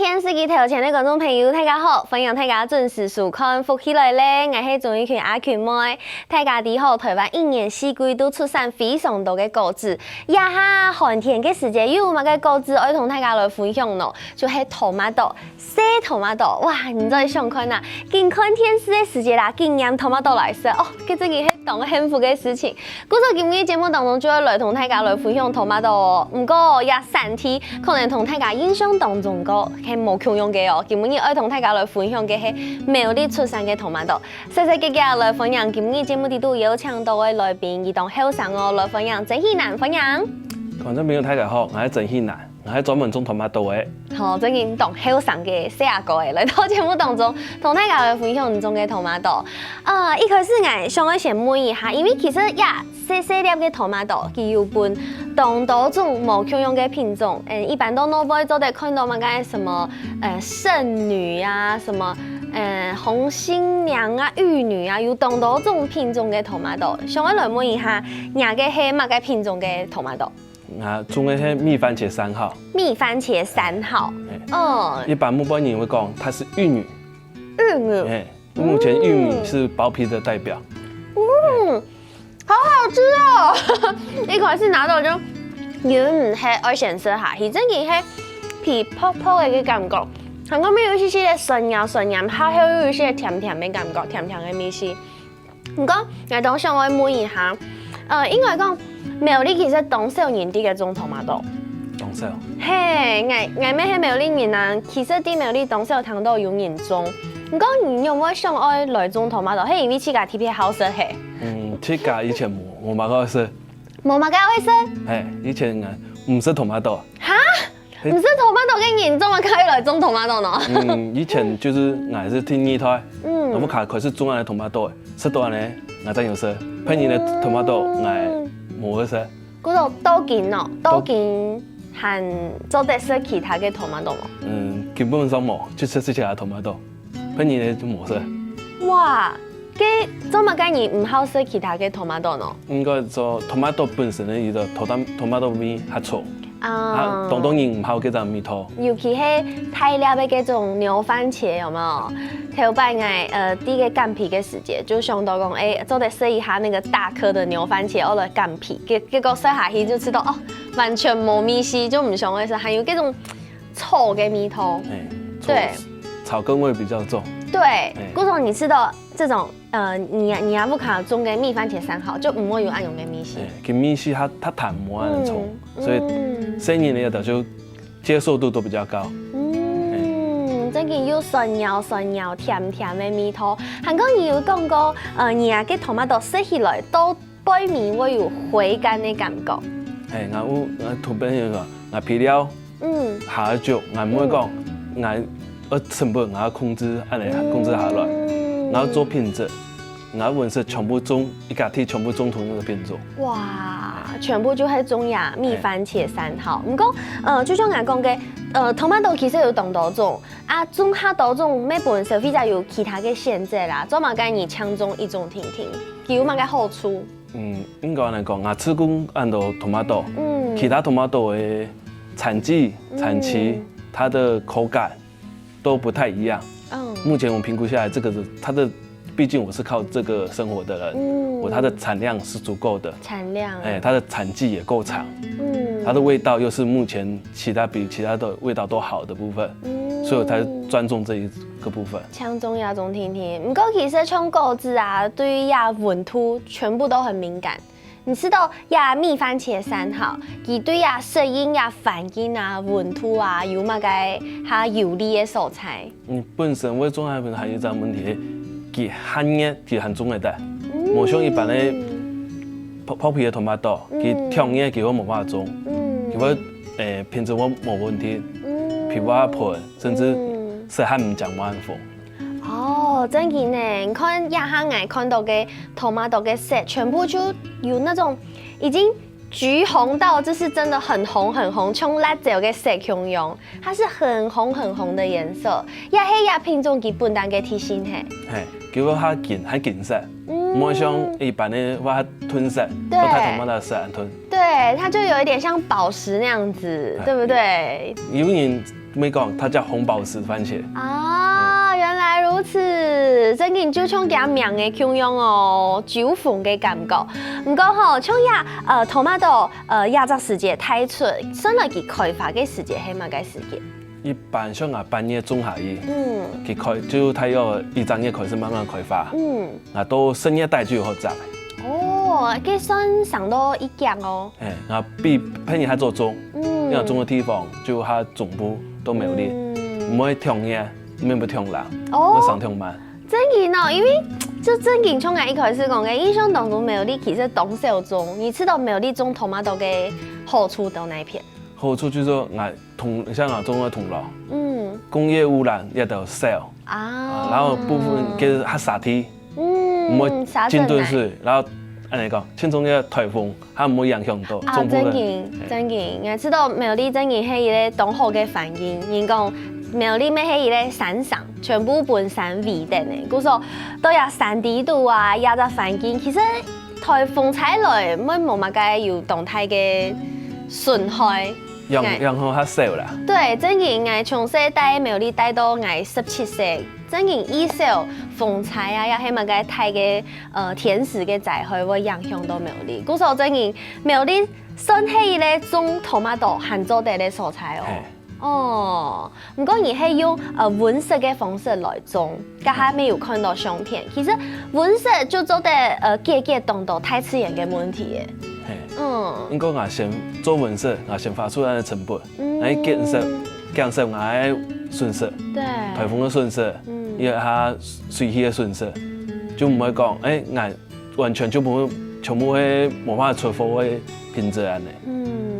电视机头前的观众朋友，大家好！欢迎大家准时收看《福起来咧》，我是钟意群阿群妹。大家知道台湾一年四季都出产非常多的果子，也哈寒天的时节有乜个果子要同大家来分享咯？就是土马豆，生土马豆，哇！你再想看呐，近看电视的时节啦，竟然土马豆来食哦，这真是当幸福的事情。故说今日节目当中就要来同大家来分享土马豆哦，不过也3天可能同大家印象当中个。係無共用嘅哦，今日要同大家來分享嘅係苗栗出產嘅土馬豆。細細嘅來分享，今日節目地都有請到嘅來賓，移動後生哦來分享，曾希南分享。觀眾朋友大家好，我係曾希南，我係專門種土馬豆嘅。好，最近當後生嘅細個嘅來到節目當中，同大家來分享種嘅土馬豆。一開始我想要先問一下，因為其實呀，細粒嘅土馬豆，佢有分當多種無共用嘅品種，一般都都會做得看到嘛，個什麼聖女啊，什麼紅新娘啊、玉女啊，有當多種品種嘅土馬豆。想要來問一下，哪個係乜個品種嘅土馬豆？種嘅係蜜番茄3號。蜜番茄3號。一般木本人會講它是玉女。玉女。目前玉女是包皮的代表。好好吃哦！一開始拿到就玉女係愛顯色下，而真嘅係皮泡泡嘅感覺。韓國面有些些酸呀酸呀，還有一些甜甜的感覺，甜甜的味道。唔過我當想我問一下，應該講苗栗其實當少年啲嘅種土馬豆。當少。嘿，我咩喺苗栗人啊？其實啲苗栗當少聽到有人種。唔講你有冇想愛來種土馬豆？係因為自家特別好食係。自家以前冇買過食。冇買過食？以前唔食土馬豆。哈？唔食土馬豆嘅人種啊，可以來種土馬豆呢？以前就是我是聽二胎，我們開始種嘅土馬豆，食到呢，我真有食。平年嘅土馬豆我冇去食。嗰度多見咯，多見係做得食其他嘅土馬豆冇？基本上冇，就食其他土馬豆。平年嘅就冇食。哇！做乜嘅人唔好食其他嘅土馬豆呢？應該做土馬豆本身嘅伊個土馬豆味較重。當然唔好嗰種味道。尤其係太粒嘅嗰種牛番茄有冇？頭擺我第一個乾皮嘅時節，就想到講做得試一下那個大顆的牛番茄，我來乾皮，結果食下去就知道哦，完全冇味絲，就唔想去食，還有嗰種臭嘅味道。對，草根味比較重。對，嗰種你吃到這種你阿夫卡種嘅蜜番茄3號，就唔會有按用嘅味絲。佢味絲它淡冇咁重，所以生意呢就接受度都比較高。真係有酸油甜甜嘅味道。韓國人有講過，你啊嘅土馬豆食起來都背面會有回甘嘅感覺。我土本人話，我皮料下足，我唔會講我成本我控制，按嚟控制下來，然後做品質，我本身全部種一家庭全部種同一個品種。哇！全部就係種呀蜜番茄3號。唔過就像我講嘅，土馬豆其實有當多種，種下多種，每本消費者有其他嘅限制啦。做乜嘅你搶種一種聽聽，有乜嘅好處？應該嚟講，我吃過按到土馬豆，其他土馬豆嘅產季、產期，它的口感都不太一樣。目前我評估下來，這個是它的，畢竟我是靠這個生活的人，它的產量是足夠的。產量。它的產季也夠長。它的味道又是目前比其他的味道都好的部分，所以我才專種這一個部分。搶種呀種聽聽，不過其實種果子啊，對於呀溫度全部都很敏感。你知道呀蜜番茄3號，佢對呀適應呀反應啊溫度啊有乜個它有利嘅所在？本身我種係還有一個問題，佢寒熱佢很重嘅的，冇像一般的泡皮嘅土馬豆，佢燙熱佢我冇辦法種，佢我品質我冇問題，皮瓦盤甚至食還唔講完風。真嘅呢，你看亞下我看到嘅土馬豆嘅色，全部就有那種已經橘紅到，就是真的很紅很紅，像辣椒嘅色形容，它是很紅的顏色。也係亞品種佢本單嘅體型係。叫我較緊色，冇像一般的話吞色，都太土馬豆色吞。對，它就有一點像寶石那樣子，對不對？有人没讲，它叫红宝石番茄。啊，原来如此，真紧就像佢名嘅形容哦，酒粉嘅感觉。唔过吼，像tomato 亚只时节太出，生来佢开发嘅时节係乜嘅时节？一般像半夜中下雨，佢开就它要一张叶开始慢慢开发，到深夜带就有好杂。哦，佢算上到一格哦。然后比偏夜还做中，因为中的地方就它总部都没有力，唔会停夜，唔会停啦，会上停慢。真紧哦，因为就真紧从我一开始讲嘅印象当中，没有力其实东小中，你知道没有力种 tomato 嘅好处到哪一片？好处就是说，像我种的铜锣，工业污染也都少啊，然后部分嘅它沙地，唔会浸润水，然后安尼讲，轻松嘅台风，它唔会影响到中部嘅。真紧，我知道苗栗真紧係一個東好嘅反應，人講苗栗咩係一個山上，全部本山圍定嘅，故說都有山地度啊，也就反應，其實台風踩來，冇乜嘅有動態嘅損害。影響較少啦。對，真緊我從細帶苗栗帶到我17歲，真緊以少風采啊，也係乜嘅太嘅天時嘅災害會影響到苗栗。故所真緊苗栗算係一個種 tomato 含做地嘅蔬菜哦。哦，唔過而係用溫室嘅方式來種，家下沒有看到相片。其實溫室就做得結凍到太自然嘅問題嘅。應該我先做溫室，我先發出嚟嘅成本，喺建設我喺損失，台風嘅損失，因為它水氣嘅損失，就唔會講我完全就唔會全部會冇辦法出貨嘅品質安尼。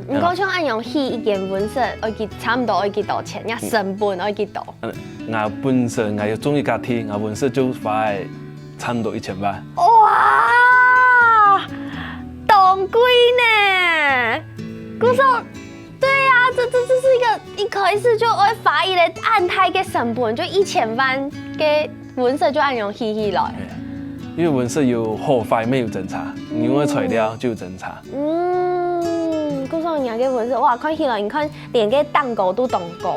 唔過像按用起一件溫室，我記差唔多我記多錢，呀成本我記多。我本身我要中意家庭，我溫室就花差唔多1000萬。哇！當貴呢？故說，對啊，這是一開始就會發一個按太嘅成本，就1000萬嘅溫室就按用起來。因為溫室有好壞沒有偵查，你用嘅材料就有偵查。故說人家嘅溫室，哇，看起來你看連個蛋糕都凍高，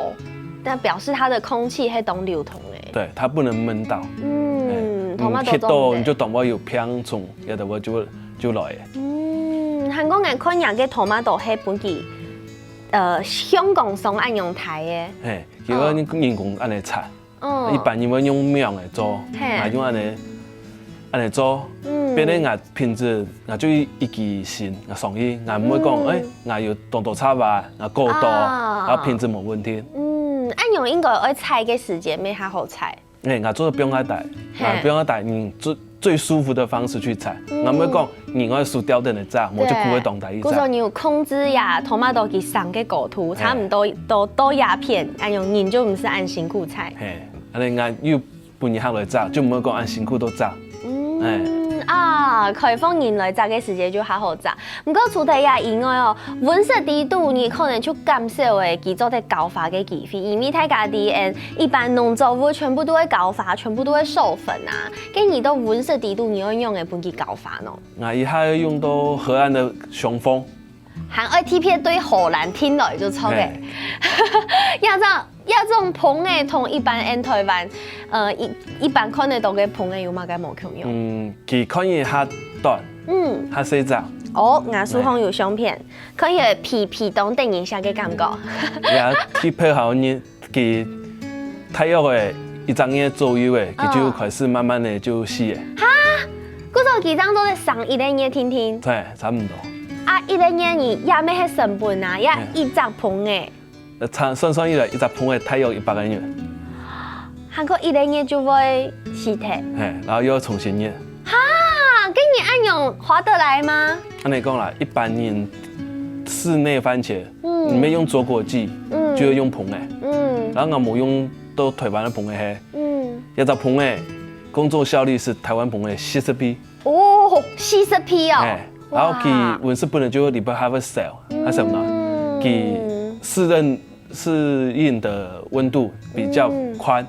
但表示它的空氣係凍流通嘅。對，它不能悶到。貼到你就當我有병蟲，有得我就來嘅。韓國人看人嘅 tomato 係本地，香港送按用台嘅。結果你人工按嚟拆，一般因為用苗嚟做，用按嚟做，變咧我品質我就一記性，我上意，我唔會講我要多差吧，我過多，然後品質冇問題。按用應該要採嘅時間咩較好採？我做得不用一袋，不用一袋，你最舒服的方式去採。我唔會講你我輸掉的嚟炸，我就不會動大一炸。嗰時候你要控制呀，tomato 佢上嘅高度，差唔多都壓片，按用人就唔是按辛苦採。安尼我要半夜下來炸，就唔會講按辛苦都炸。開放人來炸嘅時間就較好炸。唔過除咗呀以外哦，溫室地度你可能就減少誒佢做啲高發嘅機會，因為大家啲一般農作物全部都會高發，全部都會授粉啊。跟你到溫室地度，你要用嘅本佢高發咯。我以下要用到荷蘭的雄蜂，含愛貼片對荷蘭聽落就錯嘅。這種棚誒同一般喺台灣，一般看得到嘅棚誒有乜嘅冇共用？佢可以較短，較細隻。我書上有相片，可以皮當定一下嘅感覺。也佢配合你佢太陽嘅一張嘢左右嘅，佢就開始慢慢的就死嘅。哈，嗰種幾張都係上一兩嘢聽聽。對，差唔多。啊，一兩嘢你也咩係成本啊？也一隻棚誒。算一來，一隻棚嘅太陽100個元。韓國一兩嘢就會死掉。然後又要重新驗。哈，跟你按用划得來嗎？按你講啦，一般人室內番茄，你沒用佐果劑，就要用棚誒。然後我冇用到台灣嘅棚誒，一隻棚誒工作效率是台灣棚誒40倍。哦，40倍哦。然後佢溫室本來就裡邊還會少，還少呢？佢適應的溫度比較寬，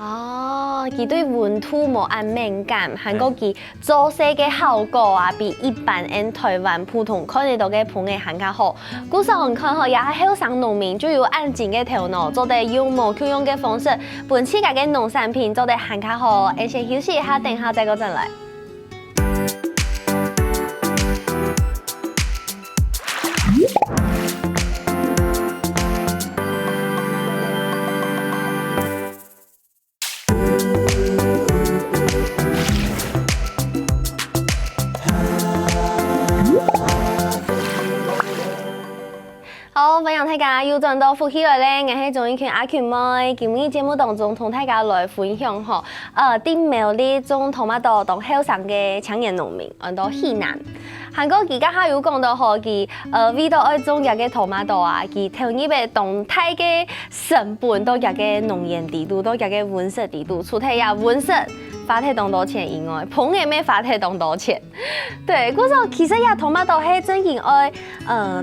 哦，佢對溫度冇咁敏感，韓國佢做勢嘅效果啊，比一般喺台灣普通看得到嘅棚嘅還較好。古時候看吼，也係後生農民就有按緊嘅頭腦，做得有模有樣嘅方式，本自家嘅農產品做得還較好。先休息一下，等下再嗰陣來。好，歡迎大家又轉到福喜來咧，我係總編群阿權妹。今日節目當中同大家來分享吼，啲苗栗種토마토當後生嘅青年農民，按到西南。韓國而家有講到吼，佢為到愛種嘅토마토啊，佢投入嘅動態嘅成本都入嘅農業地度，都入嘅溫室地度，除睇下溫室花太多錢以外，棚也沒花太多錢。對，嗰時候其實也토마토係真係愛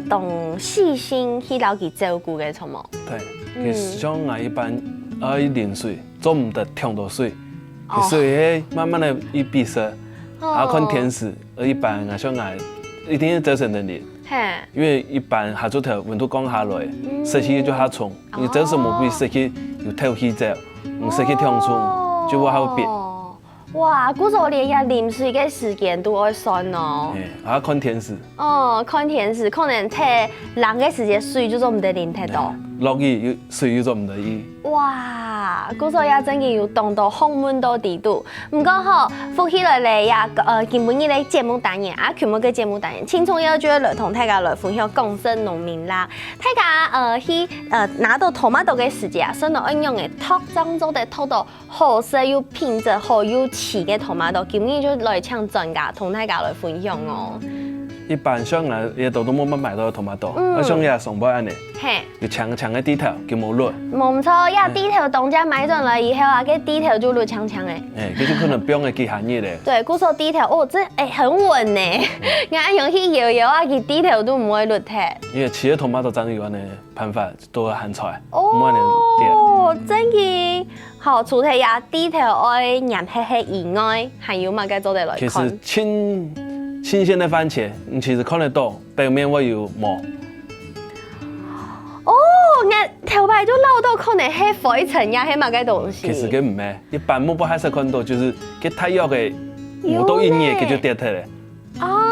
當細心去了解照顧嘅，錯冇？對，其實像我一般愛淋水，做唔得跳到水，所以慢慢的一閉塞，還看天時。一般像我一定要折射能力，因為一般下晝頭溫度降下來，濕氣就下重，你折射冇比濕氣有透氣啫，唔濕氣跳出就會好變。哇，嗰時候連日淋水嘅時間都會算哦。啊，看天時。哦，看天時，可能睇冷嘅時節水就做唔得淋太多。落雨水又做唔得雨。哇，嗰時候也真係要凍到烘悶到地度。唔過吼，福喜來咧也今本日咧節目單元啊，全部嘅節目單元，輕鬆有趣來同大家來分享共生農民啦。大家去拿到토마토嘅時節啊，想到應用嘅托裝做得托到好色又品質好又齊嘅토마토，今日就來請專家同大家來分享哦。一般像我也都冇乜買到토마토，我像也上班安尼，就長嘅地頭叫冇綠。冇錯，一地頭當家買上來以後啊，個地頭就綠長長嘅。佢就可能不用嘅機械嘢咧。對，嗰時候地頭哦，這很穩呢。我用去搖搖啊，佢地頭都唔會綠嘅。因為其他토마토長有安尼辦法都會含出來，唔安尼跌。哦，真嘅。好，除咗呀地頭愛染黑黑以外，還有乜嘅做得來看？其實新鮮的番茄，你其實看得到表面會有膜。哦，我頭排都撈到可能係灰塵呀，係乜嘅東西？其實佢唔係，一般冇辦法看到，就是佢太陽嘅冇到一年，佢就跌退咧。哦。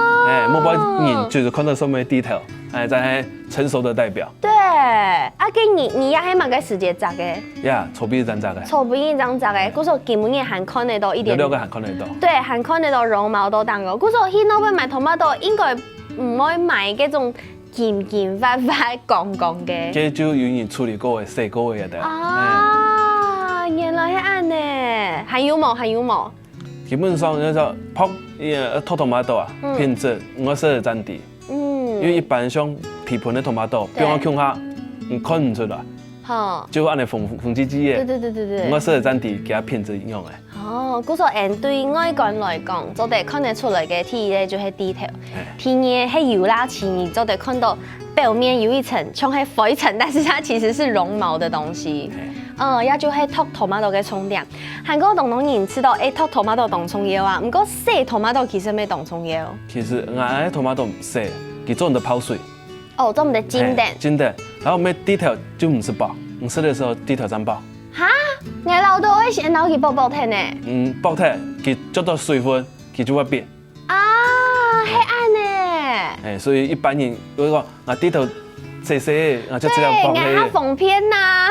冇辦法人就是看到上面地頭，就係成熟的代表。對，啊，跟你也係乜嘅時節摘嘅？呀，草皮長摘嘅。草皮長摘嘅，嗰時候基本也還看得到一點。有個還看得到。對，還看得到絨毛都當個。嗰時候去那邊買토마토應該唔會買嗰種乾乾發發光光嘅。這就有人處理過嘅洗過嘅得。啊，原來係咁呢，還有冇？還有冇？基本上就說泡托토마토啊，品質我是佔地。因為一般像皮盤的토마토，比我看下，你看唔出來。就按你縫機嘅。對。我是佔地，給它品質用嘅。哦，嗰個對外觀來講，做得看得出來嘅體咧就係地頭。天嘅係油啦，其你做得看到表面有一層像係灰塵，但是它其實是絨毛的東西。也就係托토마토嘅重點。韓國當農人知道托토마토當重要啊，唔過洗토마토其實咩當重要？其實我喺토마토唔洗，佢做唔得泡水。哦，做唔得煎蛋。煎蛋，然後咩地頭就唔是爆，唔是的時候地頭真爆。哈？我老豆會先攞去爆睇呢？爆睇，佢捉到水分，佢就會變。啊，係咁呢？所以一般人如果我地頭洗，我就這樣爆嘅。我縫片呐。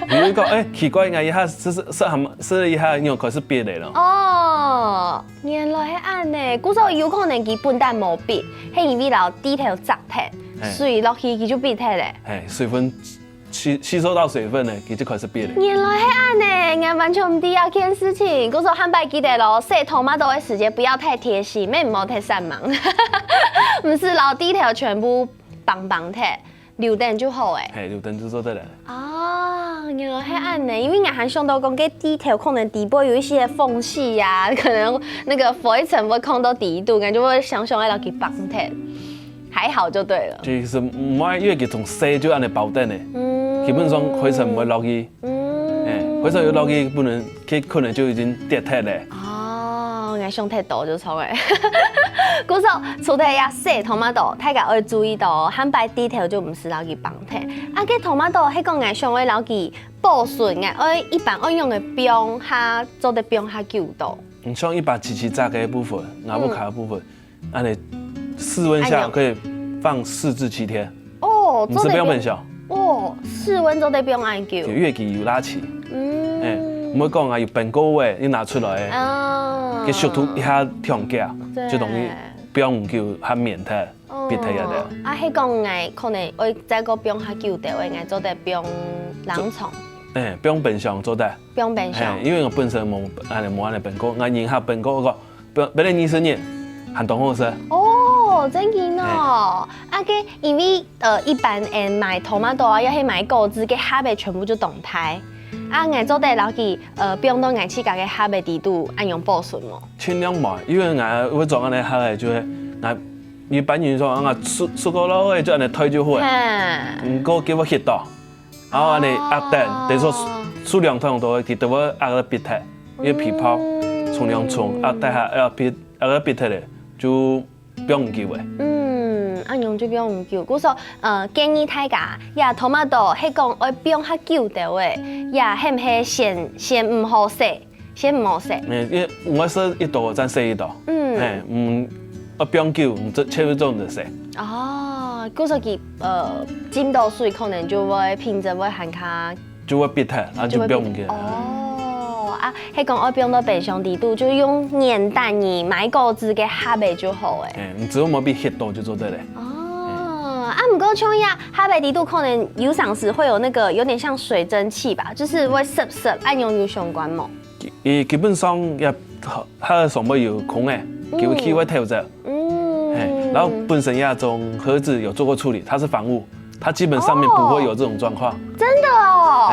你講奇怪，我一下試一下，又開始變嚟咯。哦，原來係咁呢。嗰時候有可能佢本來冇變，係因為老地頭雜睇。水落去，佢就變態咧。水分吸收到水分咧，佢就開始變咧。原來係咁呢，我完全唔知啊件事情。嗰時候漢白記得咯，洗토마토嘅時間不要太貼心，咩唔好太散忙。唔是老地頭全部棒棒睇，留等就好誒。留等就做得嚟。啊，原來係咁呢，因為我還想到講，個地頭可能底部有一些縫隙呀，可能那個灰塵會看到底度，感覺會想要落去棒睇。還好就對了。其實唔係，因為佢從細就按你包定嘅，基本上灰塵唔會落去。或者有落去不能，可能就已经跌脱嘞。哦，我上太多就错诶。故说除了要洗토마토大家要注意到，汉白低头就唔是老去绑体。啊，个토마토迄个爱上位老去保存诶，一般爱用的冰，它做的冰它久度。像一把起炸的部分，拿不卡的部分，按你室温下可以放4至7天。哦，不是冰本小。哦，室温做的冰爱久。越期有拉起。唔好讲啊，有本高位你拿出来，佢速度一下跳价，就容易冰唔久还免脱，别脱呀的。啊，迄讲爱可能会再个冰较久的，会爱做的冰冷藏。冰本上做的。冰本上。因为我本身冇安尼本高，我研下本高个，本来20年很懂好食。哦，真紧哦！啊，个因为一般人买tomato啊，要去买果子，个虾贝全部就动态。啊，爱做的老去冰冻爱去甲个虾贝底度按用保存哦。尽量买，因为我做安尼虾的就会，一般人说啊，出个老的就安尼推就好。唔过叫我热到，然后安尼压蛋，等于说数量通多，其实我压个别脱，因为皮泡重量重，压蛋下压个别脱的就不用久的。按用就不用久，故说建议大家呀，tomato 迄讲要冰较久的话，呀，係唔係先唔好洗，先唔好洗。因为我说一道再洗一道。要冰久，这切不中就洗。哦，故说佢浸到水可能就會品質會很卡，就會變態，然後就冰嘅。哦，啊，迄講要冰到冰箱底度，就用粘蛋而買果子嘅蝦味就好誒。你只要冇俾熱到就做得嘞。啊，不过像呀，哈白底度可能有上时会有那个有点像水蒸气吧，就是会湿湿，按用有相关冇？基本上也，它上面有空诶，叫气会透着。然后本身呀种盒子有做过处理，它是防雾，它基本上面不会有这种状况。真的哦。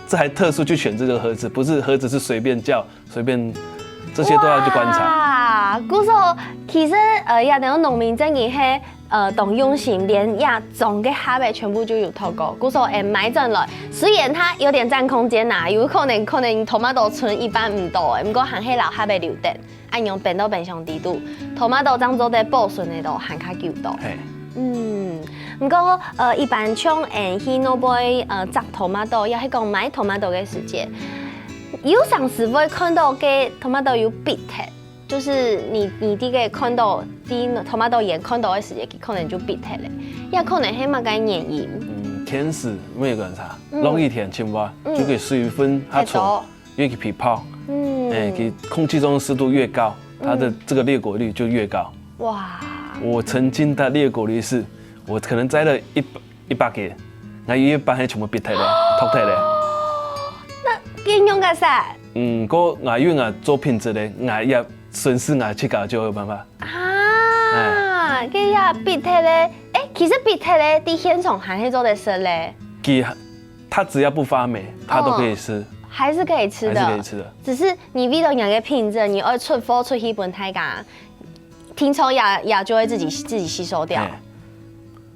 这还特殊去选这个盒子，不是盒子是随便叫随便，这些都要去观察。啊，故说其实呀，那种农民真嘅係。懂用心，连呀种个虾贝全部就有透过，故说买进来，虽然它有点占空间呐，有可能tomato存一般唔多诶，不过含迄老虾贝留等，按用变到冰箱底度，tomato 当做在保存的都含较久度。不过一般像去那边摘tomato，要去讲买tomato的时间，有上时会看到个tomato有闭头。就是你第个看到tomato 眼看到的时间，可能就闭脱了，也可能係乜嘅原因。甜食每个人查，容易甜青蛙就给水分它稠，越给皮泡，给空气中的湿度越高，它的这个裂果率就越高。哇！我曾经的裂果率是，我可能摘了100个，那一般係全部闭脱咧，脱脱咧。那應用個啥？個我因為做品質咧，我也損失我去搞就有辦法。啊，佢呀鼻涕咧，其實鼻涕咧，啲現場還係做得食咧。它只要不發霉，它都可以吃。還是可以吃的，還是可以吃的。只是你為了兩個品質，你要出貨出去本太干，聽說也就會自己吸收掉。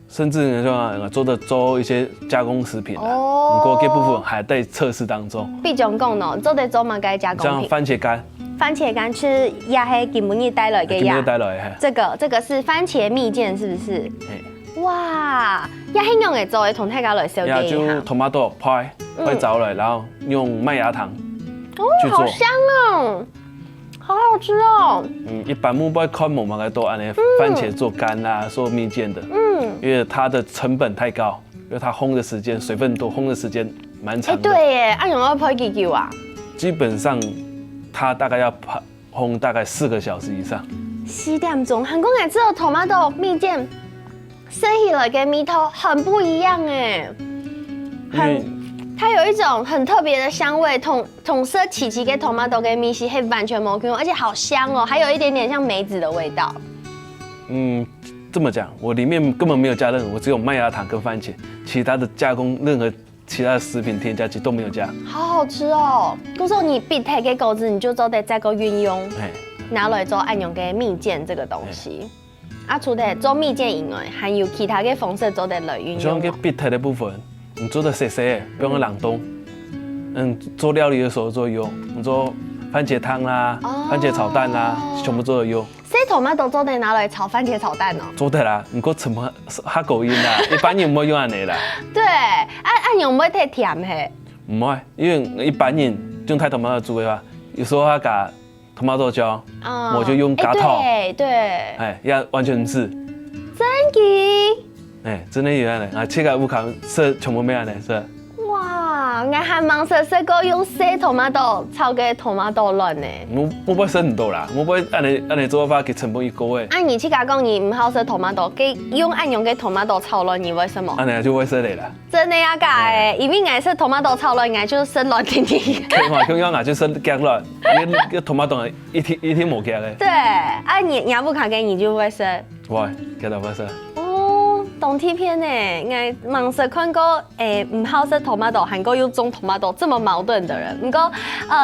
甚至你說做一些加工食品不過這部分還在測試當中。必總講喏，做得做嘛該加工品。像番茄乾。番茄乾是也係今年帶來嘅呀。帶來。這個是番茄蜜餞，是不是？哇，也係用嚟做同大家來小結一下。就 tomato 拍找來，然後用麥芽糖去做。好香哦！好好吃哦。一般我不會看某個都按番茄做乾啦，做蜜餞的。因為它的成本太高，因為它烘的時間水分多，烘的時間蠻長的。對耶，按用要拍幾久啊？基本上，它大概要烘大概4個小時以上。4點鐘，韓國人知道 tomato 蜜餞，吃起來嘅味道很不一樣哎，它有一種很特別的香味，同色起嘅 tomato 嘅蜜係係完全冇變，而且好香哦，還有一點點像梅子的味道。這麼講，我裡面根本沒有加任何，我只有麥芽糖跟番茄，其他的加工任何其他的食品添加劑都沒有加。好好吃哦！嗰時候你必睇嘅果子，你就做得再個運用，拿來做按用嘅蜜餞這個東西。除了做蜜餞以外，還有其他嘅方式做得來運用。像個必睇的部分，你做得細細的，不用冷凍，做料理的时候都用，做番茄汤啦、番茄炒蛋啦，全部都有用。洗头马豆做得拿来炒番茄炒蛋哦？做得啦，不过成本较高音啦，一般人唔会用安尼啦。对，按用唔会太甜嘿。唔会，因为一般人用太头马豆煮的话，有时候他加头马豆椒，我就用加糖。对，哎，也完全唔是。真嘅？哎，真的有安尼，啊，切个乌卡色全部没安尼是。哇，我还蛮熟悉个用洗头马豆炒嘅头马豆卵呢。我不会省很多啦，我不会按你做法给成本一高诶。你去讲你唔好食头马豆，给用嘅头马豆炒卵，你为什么？安尼就会省你啦。真的呀，假诶，因为爱食头马豆炒卵，爱就省卵甜甜。可以话，用牙就省夹卵，你头马豆一天冇夹诶。对，你不卡给你就会食。喂，夹到不食。懂贴片呢，我忙食看过唔好食头马豆，韩国又种头马豆这么矛盾的人，不过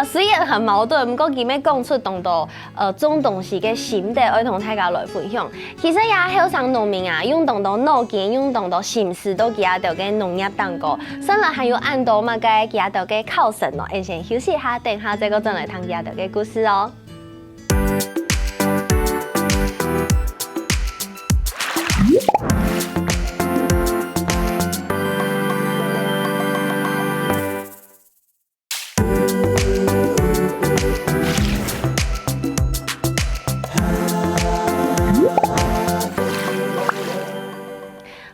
虽然很矛盾，不过佢咩讲出当到种东西嘅心得，爱同大家来分享。其实也好像农民啊，用当到脑筋，用当到心思都记下到嘅农业当过，甚至还有按到嘛嘅记下到嘅考生咯。先休息下，等下再个再来听记下到嘅故事哦。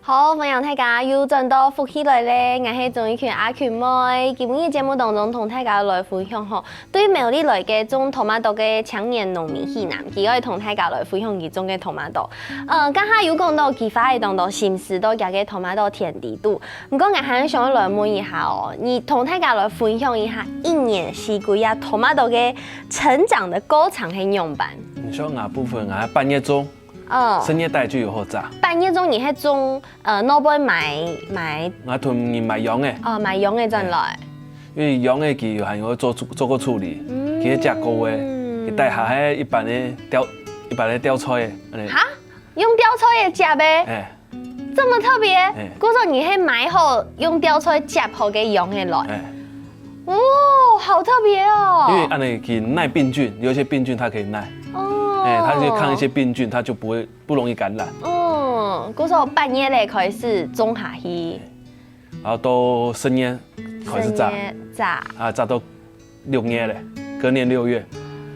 好，欢迎大家又转到福起来咧，我是钟意群阿群妹。今日节目当中同大家来分享吼，对苗栗来嘅种头马豆嘅青年农民喜男，佢可以同大家来分享佢种嘅头马豆。刚才有讲到佢花嘅当到心思都加嘅头马豆甜地度，不过我还想来问一下哦，你同大家来分享一下一年四季啊头马豆嘅成长的过程係样板。你说哪部分啊？半夜中。深夜带就有好炸。半夜中你迄种那边买。我同你买羊诶。买羊诶进来。因为羊诶佢还要做过处理，佢加高诶，佢带下迄一般的吊菜诶。哈？用吊菜也夹呗？哎。这么特别？古说你迄买好用吊菜夹好给羊诶来。哦，好特别哦。因为安尼佢耐病菌，有一些病菌它可以耐。它就抗一些病菌，它就不容易感染。古说半夜咧开始种下去，然后到深夜开始炸，炸到6月嘞，隔年6月。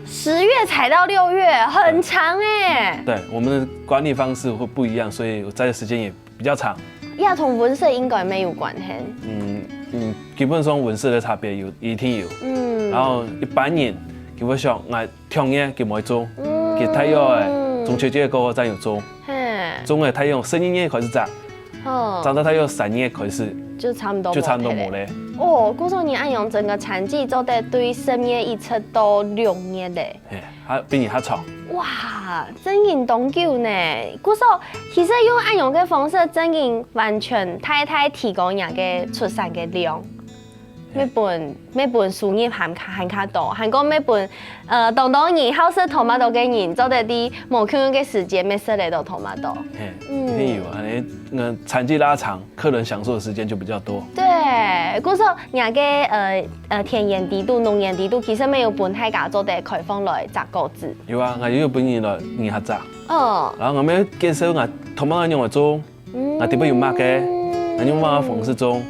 10月才到6月，很长哎。对，我们的管理方式会不一样，所以我摘的时间也比较长。也同温室应该没有关系。基本上温室的差别一定有。然后一般人基本上我冬夜佢冇做。佢太阳诶，中秋节过后再有种，种诶太阳深夜开始炸，炸到太阳3月开始，就差不多冇咧。古说你按用整个产季做得对深夜一直到6月咧，比你还长。哇，真人长久呢！古说其实用按用嘅方式，真人完全太提高人嘅出产嘅量。每本树叶含卡多，韩国每本当然好食头马豆嘅人做得啲无空嘅时间，没食得到头马豆。一定有啊！产季拉长，客人享受的时间就比较多。对，故说人嘅田园地度、农业地度，其实没有本太家做得开放来摘果子。有啊，我有本人来研合摘。然后我们介绍我头马用来做，我特别有卖嘅，我用我方式种，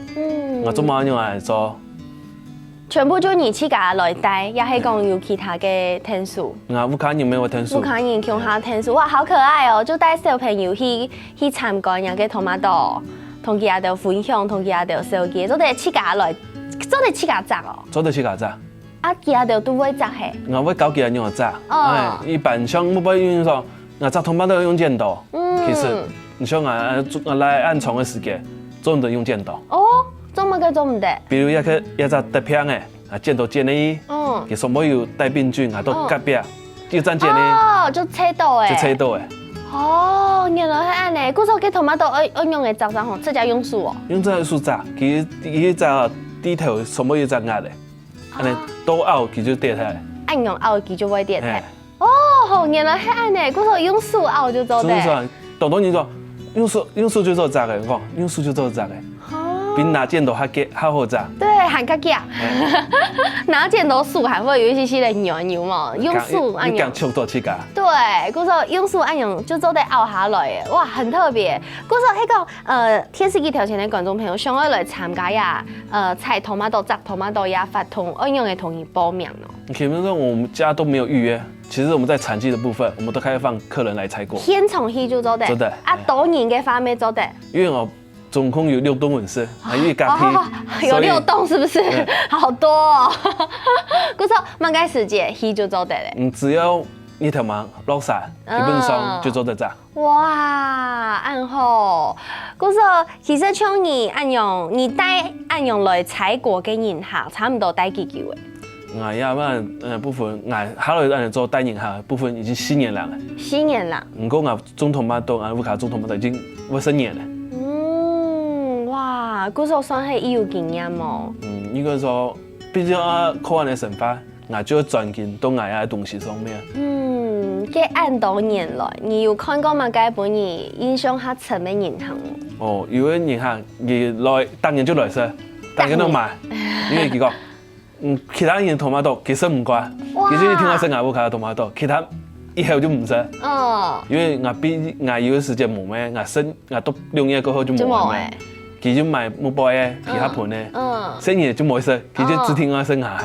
我做马用来做。全部就你去给他来带，也是讲有其他的天数。乌克兰没有天数。乌克兰乡下天数，哇，好可爱哦！就带小朋友去参观人家头马豆，同其他的分享，同其他的手机，做得去给他来，做得去给他摘哦。做得去给他摘。其他的都会摘嘿。我会教其他人用摘。一般像我不用说，我摘头马豆用剪刀。其实你像我来按床的时间，做得用剪刀。做乜嘅做唔得？比如一只特片嘅，剪刀剪你，佢上面有带病菌，到隔壁就这样剪你。就切到诶。就切到诶。原来係安尼。古時候嘅頭馬豆愛用嘅雜啥吼，直接用樹哦。用這樹雜，佢隻低頭上面有隻壓咧，安尼倒拗佢就跌下來。按用拗佢就會跌下來。原來係安尼。古時候用樹拗就做得。是啊，多人說用樹就做雜嘅，講用樹就做雜嘅。比比拿剪刀还好做。对，还较夹。拿剪刀数还会有一些的牛嘛，用数按用。速度去噶。对，故说用数按用就做得拗下来的，哇，很特别。故说迄个天视机条前的观众朋友，想要来参加呀，采头马豆、摘头马豆呀，发通按用的同意报名哦。基本上我们家都没有预约，其实我们在产季的部分，我们都开放客人来采果。先从去就做的。做的。啊，多年嘅发咩做的？因为我总共有6栋纹饰，因为家庭有6栋是不是？好多哦。故说蛮该时间去就做的嘞。只要一条毛落晒，基本上就做得着。哇，按好。故说其实像你按用，你带按用来采果嘅人下，差唔多带几久诶？我呀嘛，部分我后来按做带人下部分已经4年了。4年啦。不过我种토마토，我乌卡种토마토已经20年了。哇，故说算是有经验哦。应该说，毕竟口岸的生发，我就专精到我的东西上面。这按多年来，你有看过嘛？该本你印象较深的银行哦，有的银行伊来当然就来噻，当然都买，因为佢讲，其他人토마토其实唔乖，其实你听我说我乌卡토마토，其他以后就唔识。因为我有的时间冇咩，我都2年过后就冇咩。佢就買木包嘅，其他盤咧，生意就冇事，佢就只聽我聲下。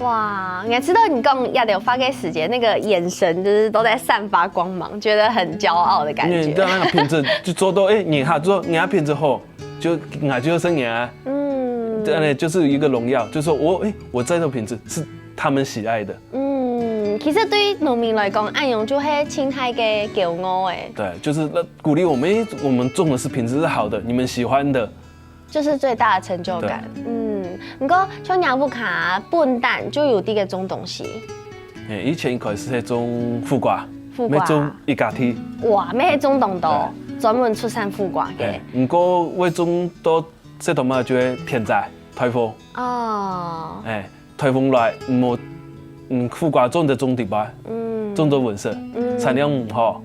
哇，我知道你剛亞柳發給時節那個眼神，就是都在散發光芒，覺得很驕傲的感覺。因為那個品質就做到，人下做人家品質好，就我就生意啊。就是一個榮耀，就是說我這個品質是他們喜愛的。其實對於農民來講，按用就係青菜嘅驕傲誒。對，就是鼓勵我們種的是品質是好的，你們喜歡的，就是最大的成就感。不過像亞布卡笨蛋就有啲嘅種東西。以前一開始係種副瓜，咩種一家梯。哇，咩種東多，專門出產副瓜嘅。不過我種到這頭嘛就係天災颱風。哦。颱風來冇。副瓜種的種地吧，種到穩色，產量唔好，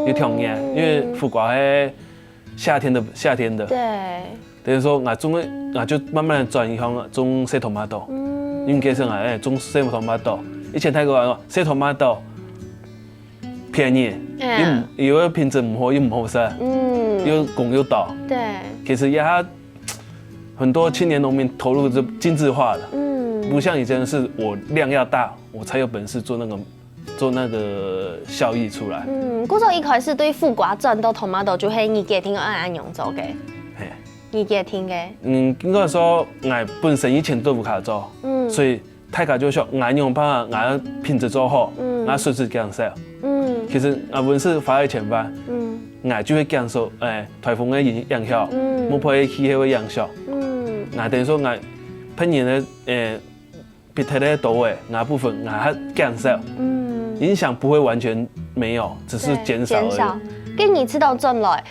有條件，因為副瓜係夏天的，對，等於說我就慢慢轉向種小토마토，因為其實我種小토마토，以前睇過話小토마토便宜，有的品質唔好又唔好食，又工又大，對，其實也很多青年農民投入就精緻化了。不像以前是我量要大，我才有本事做那個效益出來。嗰時候一開始對副瓜種到토마토就係你家庭按用做嘅，你家庭嘅。應該說我本身以前都唔卡做，所以大家就說我用把我品質做好，我隨時減少。其實我本身發喺前吧，我就會減少颱風嘅影響，冇破氣候嘅影響。我等於說我噴人嘅比太太多誒，那部分我還減少，影響不會完全沒有，只是減少而已。跟你知道種來，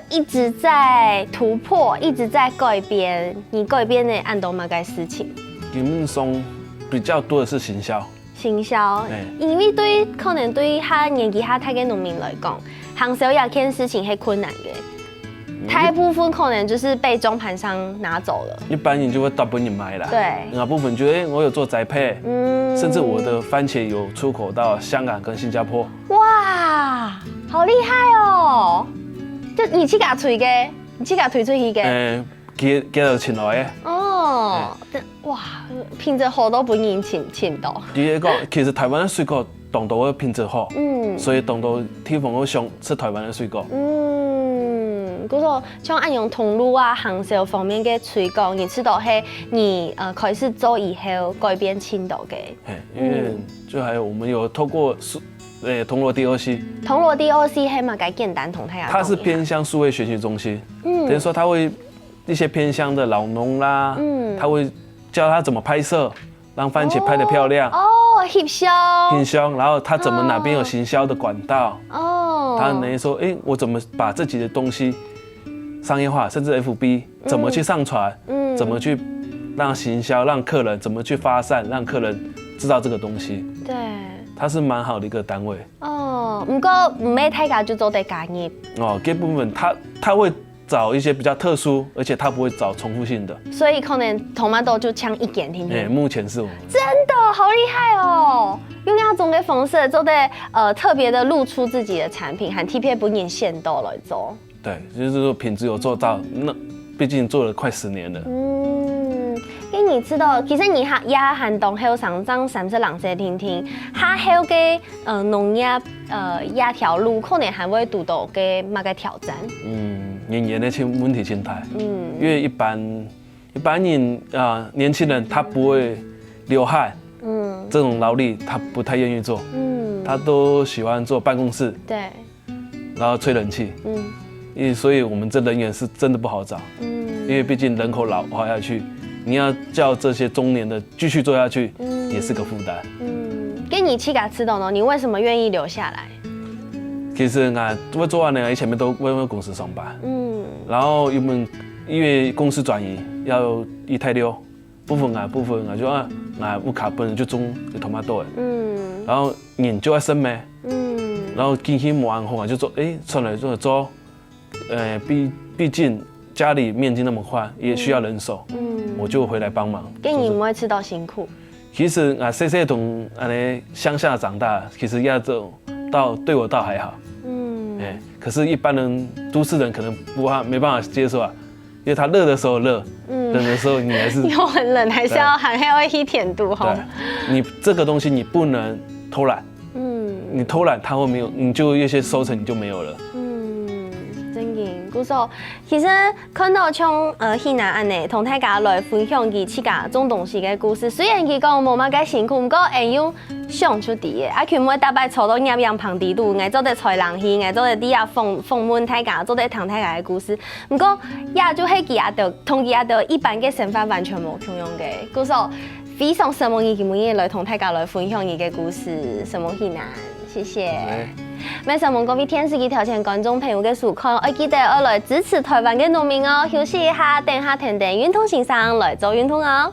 一直在突破，一直在改變，你改變的按到乜嘅事情？基本上比較多的是行銷。行銷，因為可能對他年紀較大嘅農民來講，行銷有件事情係困難嘅。大部分可能就是被中盤商拿走了，一般人就會大部分人買啦。對，那部分覺得我有做栽培，甚至我的番茄有出口到香港跟新加坡。哇，好厲害哦！就你去甲推嘅，你去甲推出去嘅。佢就請來嘅。哦，哇，品質好都本人請到。第一個，其實台灣的水果當到嘅品質好，所以當到地方都想吃台灣的水果。嗰個像按用通路啊、行銷方面嘅推廣，你知道係你開始做以後改變青島嘅。因為就還有我們有透過銅鑼 DOC。銅鑼 DOC 係嘛？該簡單同大家。它是偏向數位學習中心，等於說它會一些偏向的老農啦，它會教他怎麼拍攝，讓番茄拍得漂亮。行銷，然後他怎麼哪邊有行銷的管道。他等於說，我怎麼把自己的東西商業化，甚至 FB 怎麼去上傳，怎麼去讓行銷，讓客人怎麼去發散，讓客人知道這個東西。對，它是蠻好的一個單位。不過唔係大家就做得家業。這部分他會找一些比较特殊，而且它不会找重复性的。所以可能tomato就抢一点听听。目前是我们真的好厉害哦！用那种的方式做的特别的露出自己的产品，和 TPA 不引线到了做。对，就是说品质有做到，那毕竟做了快10年了。因为你知道，其实你也寒冬还有上涨32岁听听，还有个农业一条路，可能还会遇到个某个挑战。人员的问题心态。因为一般人年轻人他不会流汗。这种劳力他不太愿意做。他都喜欢坐办公室。对。然后吹冷气。所以我们这人员是真的不好找。因为毕竟人口老化下去。你要叫这些中年的继续做下去，也是个负担。跟你去吃到呢，你为什么愿意留下来？其实我做完了，以前都为公司上班。然后因为公司转移要一太溜，部分就有卡本就种tomato。然后人就要生咩。然后经济没安好就做，算了做，毕竟家里面积那么宽，也需要人手。我就回来帮忙。跟你不会吃到辛苦。其实小从乡下长大，其实要走对我倒还好。可是一般人都市人可能没办法接受啊，因为他热的时候热，冷的时候你还是又很冷，还是要还要一甜度哈。对，你这个东西你不能偷懒。你偷懒它会没有，你就一些收成你就没有了。其实看到像希娜安尼，同大家来分享佢自家种东西嘅故事。虽然佢讲冇乜嘅辛苦，不过会用想出啲嘅。佢每大摆坐到入样旁地度，挨做啲菜人戲，挨做啲啲啊访问大家，做啲同大家嘅故事。不过也就係佢也就同佢也就一般嘅想法完全冇共用嘅。故事非常羡慕佢咁樣來同大家來分享佢嘅故事，羡慕希娜，謝謝。每想問各位電視機條前觀眾朋友嘅收看，我記得我來支持台灣嘅農民哦。休息一下，等下聽運動先生來做運動哦。